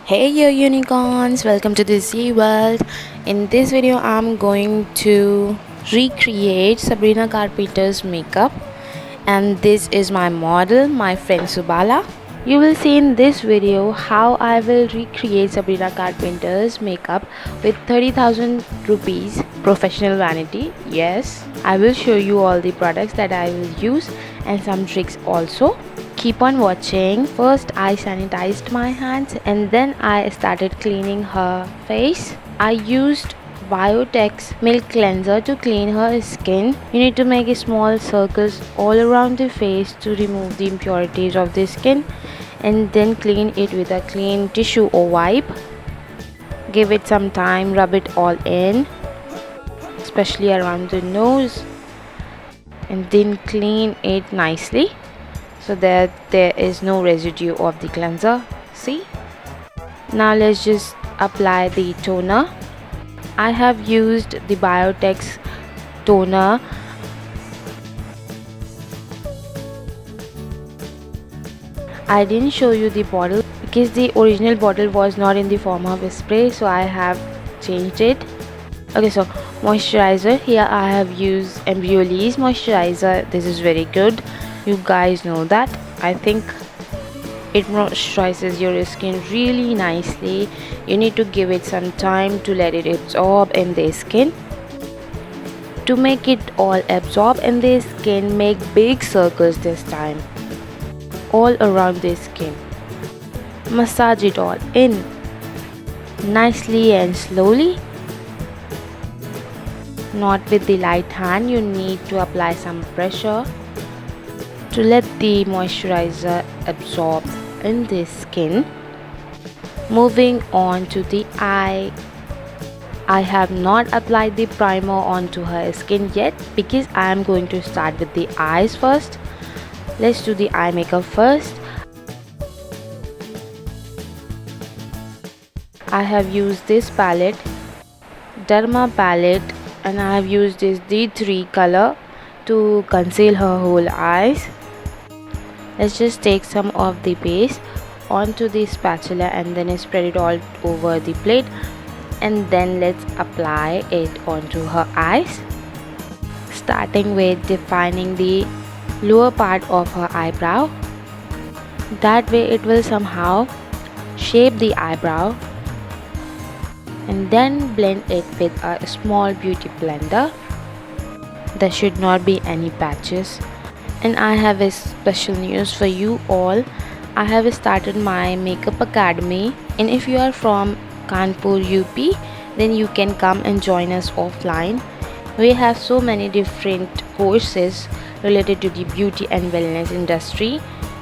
Hey yo unicorns, welcome to the Z World. In this video I'm going to recreate Sabrina Carpenter's makeup, and this is my model, my friend Subala. You will see in this video how I will recreate Sabrina Carpenter's makeup with 30,000 rupees professional vanity. Yes, I will show you all the products that I will use and some tricks also. Keep on watching. First I sanitized my hands and then I started cleaning her face. I used Biotex milk cleanser to clean her skin. You need to make small circles all around the face to remove the impurities of the skin and then clean it with a clean tissue or wipe. Give it some time, rub it all in, especially around the nose, and then clean it nicely so that there is no residue of the cleanser. See? Now let's just apply the toner. I have used the Biotex toner. I didn't show you the bottle because the original bottle was not in the form of a spray, so I have changed it. Okay, so moisturizer. Here I have used Embryolisse moisturizer. This is very good. You guys know that. I think it moisturizes your skin really nicely. You need to give it some time to let it absorb in the skin. To make it all absorb in the skin, make big circles this time all around the skin. Massage it all in nicely and slowly, not with the light hand. You need to apply some pressure to let the moisturizer absorb in the skin. Moving on to the eye. I have not applied the primer onto her skin yet because I am going to start with the eyes first. Let's do the eye makeup first. I have used this palette, Derma palette, and I have used this D3 color to conceal her whole eyes. Let's just take some of the base onto the spatula and then spread it all over the plate, and then let's apply it onto her eyes, starting with defining the lower part of her eyebrow. That way it will somehow shape the eyebrow, and then blend it with a small beauty blender. There should not be any patches. And I have a special news for you all. I have started my makeup academy, and if you are from Kanpur, UP, then you can come and join us offline. We have so many different courses related to the beauty and wellness industry.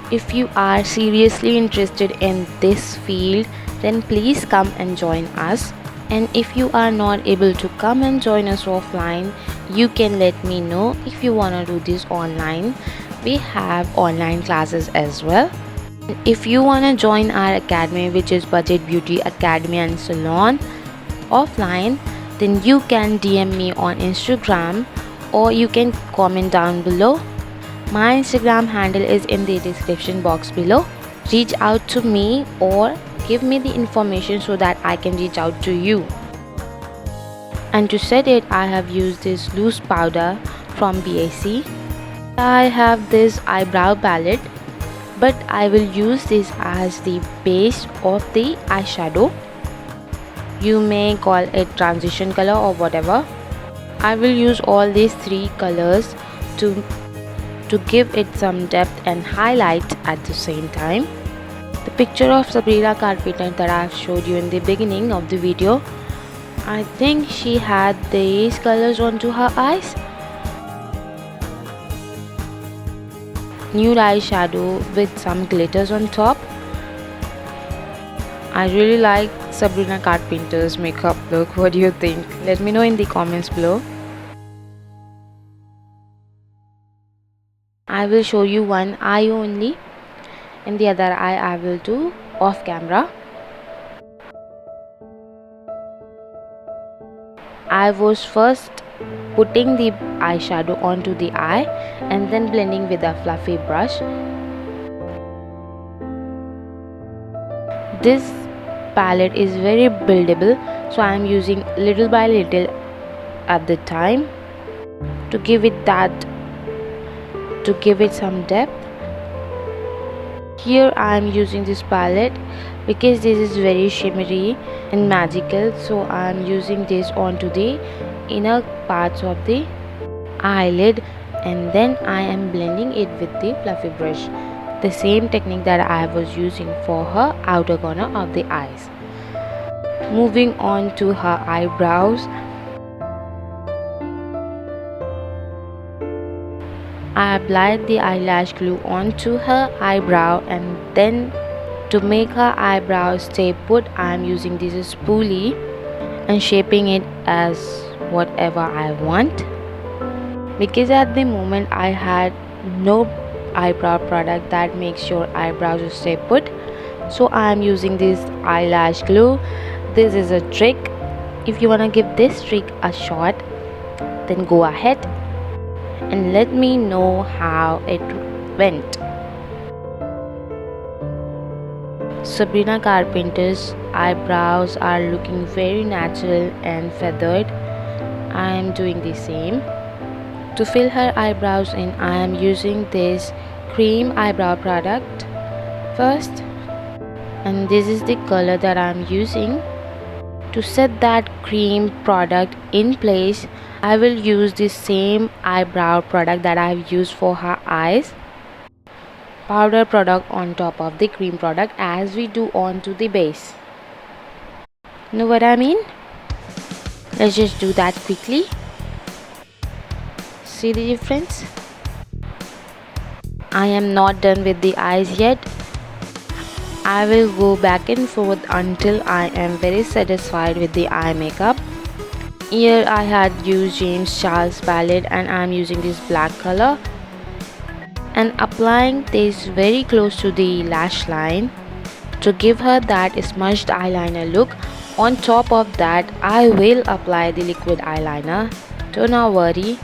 If you are seriously interested in this field, then please come and join us. And if you are not able to come and join us offline, you can let me know if you want to do this online. We have online classes as well. If you want to join our academy, which is Budget Beauty Academy and Salon offline, then you can DM me on Instagram or you can comment down below. My Instagram handle is in the description box below. Reach out to me or give me the information so that I can reach out to you. And to set it, I have used this loose powder from BAC. I have this eyebrow palette, but I will use this as the base of the eyeshadow. You may call it transition color or whatever. I will use all these three colors to give it some depth and highlight at the same time. The picture of Sabrina Carpenter that I have showed you in the beginning of the video, I think she had these colors onto her eyes. Nude eyeshadow with some glitters on top. I really like Sabrina Carpenter's makeup look. What do you think? Let me know in the comments below. I will show you one eye only, and the other eye I will do off camera. I was first putting the eyeshadow onto the eye and then blending with a fluffy brush. This palette is very buildable, so I am using little by little at the time to give it some depth. Here I am using this palette because this is very shimmery and magical, so I am using this onto the inner parts of the eyelid, and then I am blending it with the fluffy brush, the same technique that I was using for her outer corner of the eyes. Moving on to her eyebrows, I applied the eyelash glue onto her eyebrow, and then to make her eyebrows stay put, I am using this spoolie and shaping it as whatever I want. Because at the moment I had no eyebrow product that makes your eyebrows stay put, so I am using this eyelash glue. This is a trick. If you want to give this trick a shot, then go ahead and let me know how it went. Sabrina Carpenter's eyebrows are looking very natural and feathered. I am doing the same. To fill her eyebrows in, I am using this cream eyebrow product first, and this is the color that I am using. To set that cream product in place, I will use the same eyebrow product that I have used for her eyes. Powder product on top of the cream product as we do onto the base. Know what I mean? Let's just do that quickly. See the difference? I am not done with the eyes yet. I will go back and forth until I am very satisfied with the eye makeup. Here I had used James Charles palette, and I am using this black color and applying this very close to the lash line to give her that smudged eyeliner look. On top of that, I will apply the liquid eyeliner. Do not worry.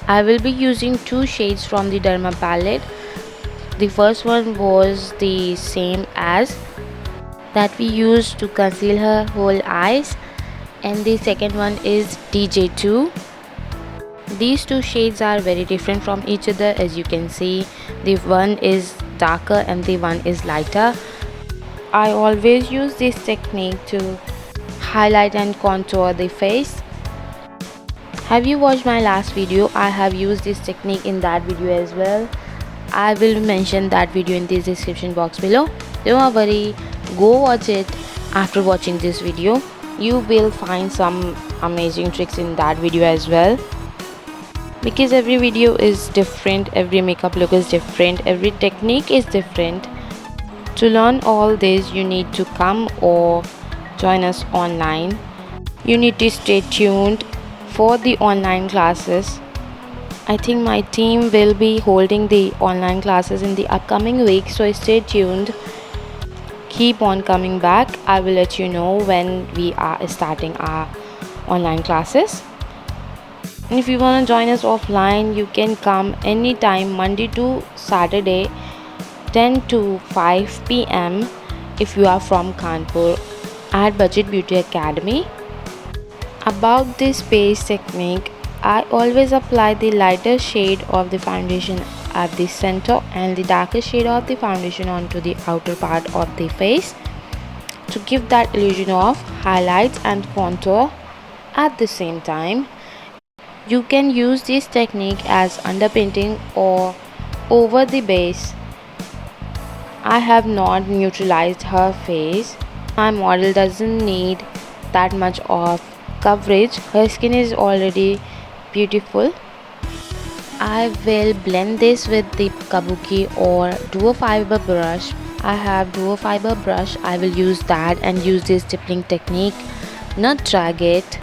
I will be using two shades from the Derma palette. The first one was the same as that we used to conceal her whole eyes, and the second one is DJ2. These two shades are very different from each other. As you can see, the one is darker and the one is lighter. I always use this technique to highlight and contour the face. Have you watched my last video? I have used this technique in that video as well. I will mention that video in the description box below. Don't worry, go watch it. After watching this video, you will find some amazing tricks in that video as well. Because every video is different, every makeup look is different, every technique is different. To learn all this, you need to come or join us online. You need to stay tuned for the online classes. I think my team will be holding the online classes in the upcoming week, so stay tuned. Keep on coming back. I will let you know when we are starting our online classes. And if you want to join us offline, you can come anytime, Monday to Saturday, 10 to 5 p.m. if you are from Kanpur at Budget Beauty Academy. About this base technique, I always apply the lighter shade of the foundation at the center and the darker shade of the foundation onto the outer part of the face to give that illusion of highlights and contour at the same time. You can use this technique as underpainting or over the base. I have not neutralized her face. My model doesn't need that much of coverage. Her skin is already beautiful. I will blend this with the kabuki or duo fiber brush. I have duo fiber brush. I will use that and use this stippling technique, not drag it,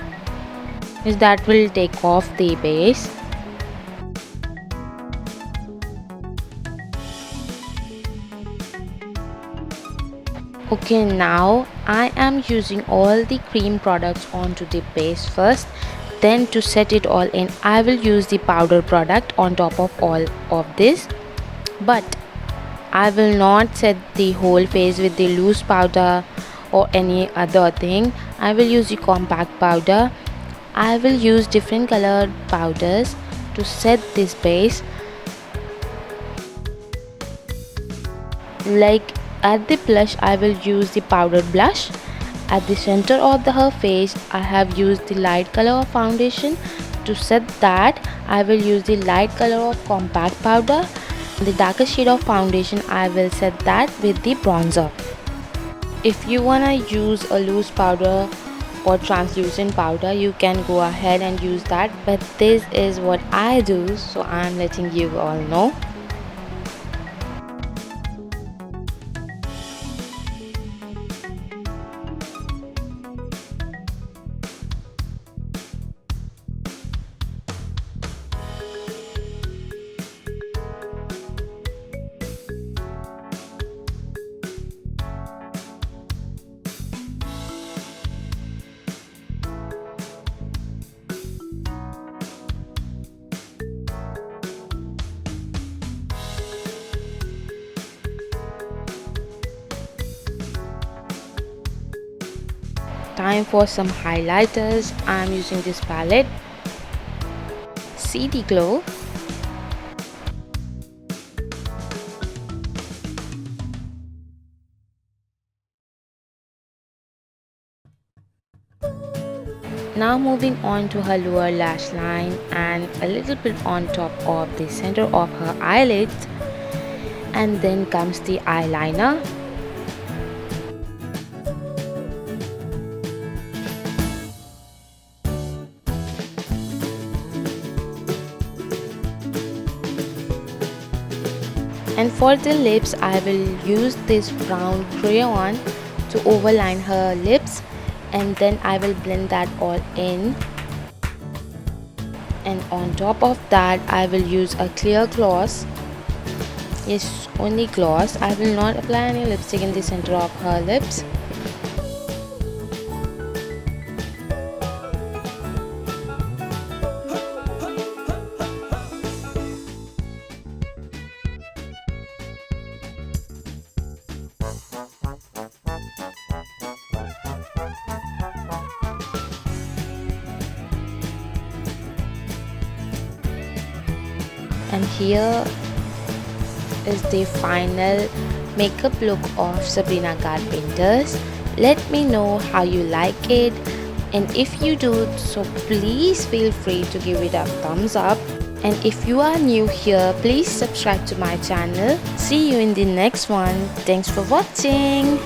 because that will take off the base. Okay, now I am using all the cream products onto the base first. Then to set it all in, I will use the powder product on top of all of this. But I will not set the whole face with the loose powder or any other thing, I will use the compact powder. I will use different colored powders to set this base. Like at the blush, I will use the powdered blush. At the center of her face, I have used the light color of foundation. To set that, I will use the light color of compact powder. The darker shade of foundation, I will set that with the bronzer. If you wanna use a loose powder or translucent powder, you can go ahead and use that, but this is what I do, so I'm letting you all know. Time for some highlighters. I'm using this palette. See the glow? Now moving on to her lower lash line and a little bit on top of the center of her eyelids, and then comes the eyeliner. And for the lips, I will use this brown crayon to overline her lips, and then I will blend that all in. And on top of that, I will use a clear gloss. Yes, only gloss. I will not apply any lipstick in the center of her lips. And here is the final makeup look of Sabrina Carpenter's. Let me know how you like it, and if you do so, please feel free to give it a thumbs up. And if you are new here, please subscribe to my channel. See you in the next one. Thanks for watching.